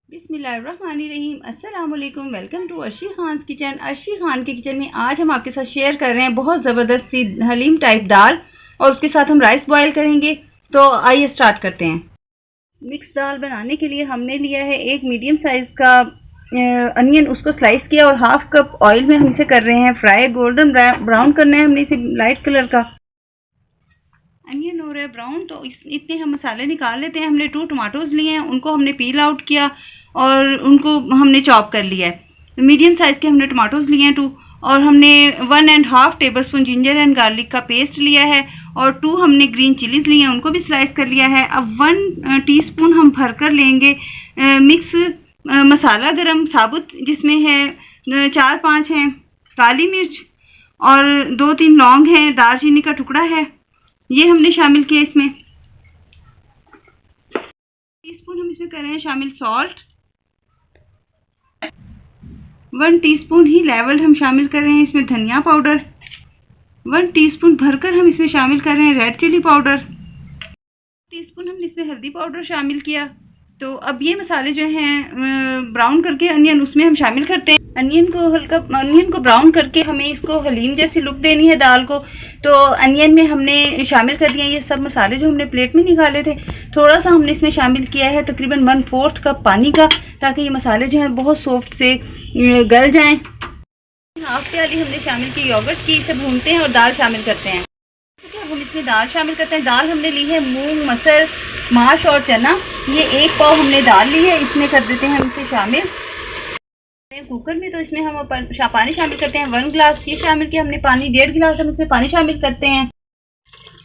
बिस्मिल्लाहिर्रहमानिर्रहीम। अस्सलाम वालेकुम। Welcome to Arshi Khan kitchen. Arshi Khan के किचन में आज हम आपके साथ शेयर कर रहे हैं बहुत ज़बरदस्त सी हलीम टाइप दाल, और उसके साथ हम राइस बॉयल करेंगे। तो आइए स्टार्ट करते हैं। मिक्स दाल बनाने के लिए हमने लिया है एक मीडियम साइज़ का अनियन, उसको स्लाइस किया और हाफ कप ऑयल में हम इसे कर रहे हैं फ्राई। गोल्डन ब्राउन करना है हमने इसे, लाइट कलर का अनियन हो रहा है ब्राउन। तो इतने हम मसाले निकाल लेते हैं। हमने 2 टमाटोज़ लिए हैं, उनको हमने पील आउट किया और उनको हमने चॉप कर लिया है। मीडियम साइज़ के हमने टमाटोज़ लिए हैं 2, और हमने 1.5 टेबलस्पून जिंजर एंड गार्लिक का पेस्ट लिया है, और 2 हमने ग्रीन चिलीज़ लिए हैं, उनको भी स्लाइस कर लिया है। अब 1 टीस्पून हम भर कर लेंगे मिक्स मसाला गरम साबुत, जिसमें है 4-5 हैं काली मिर्च और 2-3 लौंग हैं, दालचीनी का टुकड़ा है, ये हमने शामिल किया इसमें। टीस्पून हम इसमें कर रहे हैं शामिल सॉल्ट, 1 टीस्पून ही लेवल हम शामिल कर रहे हैं इसमें धनिया पाउडर, 1 टीस्पून भरकर हम इसमें शामिल कर रहे हैं रेड चिली पाउडर, टीस्पून हमने इसमें हल्दी पाउडर शामिल किया। तो अब ये मसाले जो हैं ब्राउन करके अनियन उसमें हम शामिल करते हैं। अनियन को ब्राउन करके हमें इसको हलीम जैसी लुक देनी है दाल को। तो अनियन में हमने शामिल कर दिया ये सब मसाले जो हमने प्लेट में निकाले थे। थोड़ा सा हमने इसमें शामिल किया है तकरीबन 1/4 कप पानी का, ताकि ये मसाले जो हैं बहुत सॉफ्ट से गल जाएं। हाफ प्याली हमने शामिल की योगर्ट की, इसे भूनते हैं और दाल शामिल करते हैं। अब हम इसमें दाल शामिल करते हैं। दाल हमने ली है मूंग, मसर, माश और चना। ये 1 पाव हमने दाल ली है, इसमें कर देते हैं हम इसे शामिल कुकर में। तो इसमें हम पानी शामिल करते हैं 1 गिलास ये शामिल किया हमने पानी, 1.5 गिलास हम इसमें पानी शामिल करते हैं।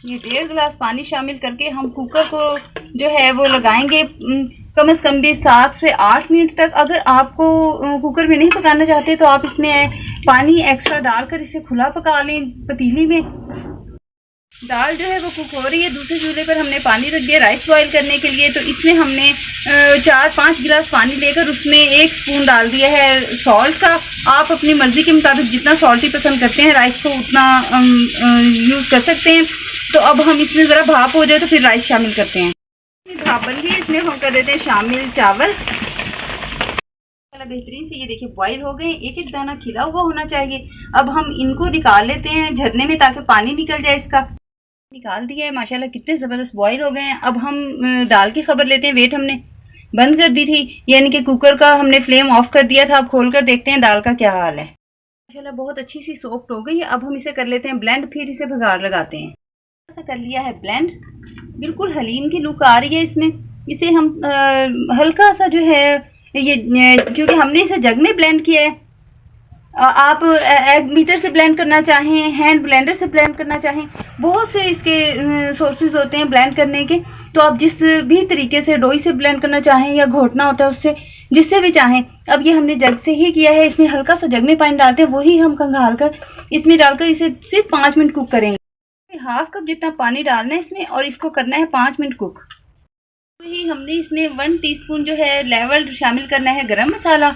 ये 1.5 गिलास पानी शामिल करके हम कुकर को जो है वो लगाएंगे कम से कम भी 7 से 8 मिनट तक। अगर आपको कुकर में नहीं पकाना चाहते तो आप इसमें पानी एक्स्ट्रा डालकर इसे खुला पका लें पतीली में। दाल जो है वो कुक हो रही है। दूसरे चूल्हे पर हमने पानी रख दिया राइस बॉयल करने के लिए। तो इसमें हमने 4-5 गिलास पानी लेकर उसमें 1 स्पून डाल दिया है सॉल्ट का। आप अपनी मर्ज़ी के मुताबिक जितना सॉल्टी पसंद करते हैं राइस को उतना यूज़ कर सकते हैं। तो अब हम इसमें ज़रा भाप हो जाए तो फिर राइस शामिल करते हैं। भाप बन गई, इसमें हम कर देते हैं शामिल चावल। बेहतरीन से ये देखिए बॉईल हो गए, एक एक दाना खिला हुआ होना चाहिए। अब हम इनको निकाल लेते हैं झरने में ताकि पानी निकल जाए इसका। निकाल दिया है माशाल्लाह, कितने ज़बरदस्त बॉईल हो गए हैं। अब हम दाल की खबर लेते हैं। वेट हमने बंद कर दी थी, यानी कि कुकर का हमने फ्लेम ऑफ कर दिया था। अब खोल कर देखते हैं दाल का क्या हाल है। माशाल्लाह बहुत अच्छी सी सॉफ्ट हो गई है। अब हम इसे कर लेते हैं ब्लेंड, फिर इसे भगार लगाते हैं। ऐसा कर लिया है ब्लेंड, बिल्कुल हलीम की लुक आ रही है इसमें। इसे हम हल्का सा जो है ये, क्योंकि हमने इसे जग में ब्लेंड किया है, आप एग मीटर से ब्लेंड करना चाहें, हैंड ब्लेंडर से ब्लेंड करना चाहें, बहुत से इसके सोर्सेज होते हैं ब्लेंड करने के। तो आप जिस भी तरीके से डोई से ब्लेंड करना चाहें या घोटना होता है उससे, जिससे भी चाहें। अब ये हमने जग से ही किया है। इसमें हल्का सा जग में पानी डालते हैं, वही हम खंगाल कर इसमें डालकर इसे सिर्फ 5 मिनट कुक करेंगे। हाफ कप जितना पानी डालना है इसमें और इसको करना है 5 मिनट कुक। वही हमने इसमें 1 टीस्पून जो है लेवल शामिल करना है गरम मसाला,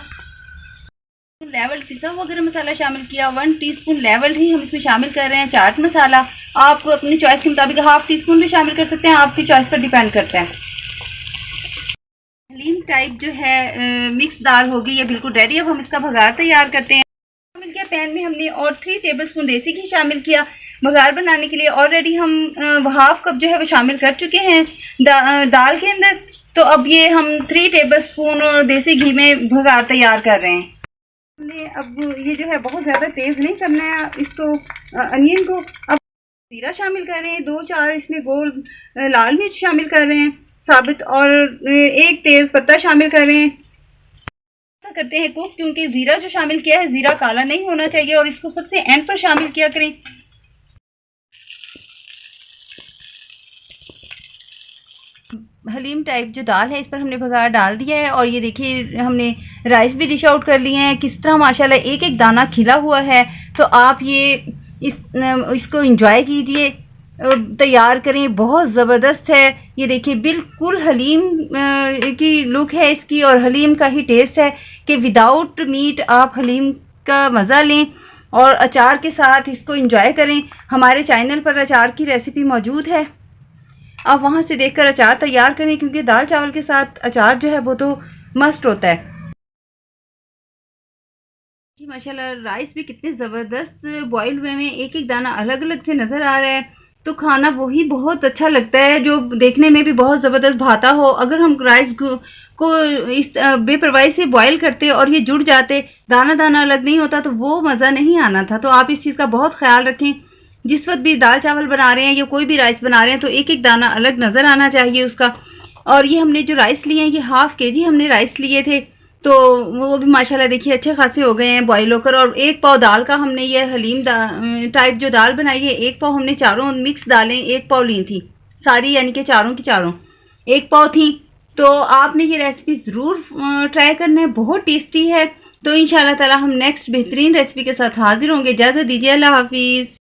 लेवल पिसा हुआ गरम मसाला शामिल किया। 1 टीस्पून लेवल ही हम इसमें शामिल कर रहे हैं चाट मसाला। आप अपनी चॉइस के मुताबिक हाफ टीस्पून भी शामिल कर सकते हैं, आपकी चॉइस पर डिपेंड करता है। हलीम टाइप जो है मिक्स दाल होगी, ये बिल्कुल रेडी। अब हम इसका भगार तैयार करते हैं। शामिल किया पैन में हमने, और 3 टेबलस्पून देसी घी शामिल किया भगार बनाने के लिए। ऑलरेडी हम हाफ कप जो है वो शामिल कर चुके हैं दाल के अंदर। तो अब ये हम 3 टेबलस्पून देसी घी में भगार तैयार कर रहे हैं। हमने अब ये जो है बहुत ज़्यादा तेज़ नहीं करना है इसको, अनियन को। अब जीरा शामिल कर रहे हैं, 2-4 इसमें गोल लाल मिर्च शामिल कर रहे हैं साबित, और 1 तेज़ पत्ता शामिल कर रहे हैं। ऐसा करते हैं कुक, क्योंकि ज़ीरा जो शामिल किया है ज़ीरा काला नहीं होना चाहिए, और इसको सबसे एंड पर शामिल किया करें। हलीम टाइप जो दाल है इस पर हमने भगार डाल दिया है, और ये देखिए हमने राइस भी डिश आउट कर लिए हैं। किस तरह माशाल्लाह एक एक दाना खिला हुआ है। तो आप ये इसको एंजॉय कीजिए, तैयार करें, बहुत ज़बरदस्त है। ये देखिए बिल्कुल हलीम की लुक है इसकी, और हलीम का ही टेस्ट है कि विदाउट मीट आप हलीम का मज़ा लें और अचार के साथ इसको एंजॉय करें। हमारे चैनल पर अचार की रेसिपी मौजूद है, आप वहाँ से देखकर अचार तैयार करें, क्योंकि दाल चावल के साथ अचार जो है वो तो मस्ट होता है। माशाल्लाह राइस भी कितने ज़बरदस्त बॉयल हुए में, एक एक दाना अलग अलग से नज़र आ रहा है। तो खाना वही बहुत अच्छा लगता है जो देखने में भी बहुत ज़बरदस्त भाता हो। अगर हम राइस को इस बेपरवाही से बॉयल करते और ये जुड़ जाते, दाना दाना अलग नहीं होता, तो वो मज़ा नहीं आना था। तो आप इस चीज़ का बहुत ख्याल रखें, जिस वक्त भी दाल चावल बना रहे हैं या कोई भी राइस बना रहे हैं तो एक एक दाना अलग नज़र आना चाहिए उसका। और ये हमने जो राइस लिए हैं, ये ½ kg हमने राइस लिए थे, तो वो भी माशाल्लाह देखिए अच्छे खासे हो गए हैं बॉयल होकर। और 1 पाव दाल का हमने ये हलीम टाइप जो दाल बनाई है, 1 पाव हमने चारों मिक्स दालें 1 पाव ली थी सारी, यानी कि चारों की चारों 1 पाव थी। तो आपने ये रेसिपी ज़रूर ट्राई करना है, बहुत टेस्टी है। तो इंशाल्लाह ताला हम नेक्स्ट बेहतरीन रेसिपी के साथ हाजिर होंगे। इजाज़त दीजिए, अल्लाह हाफिज़।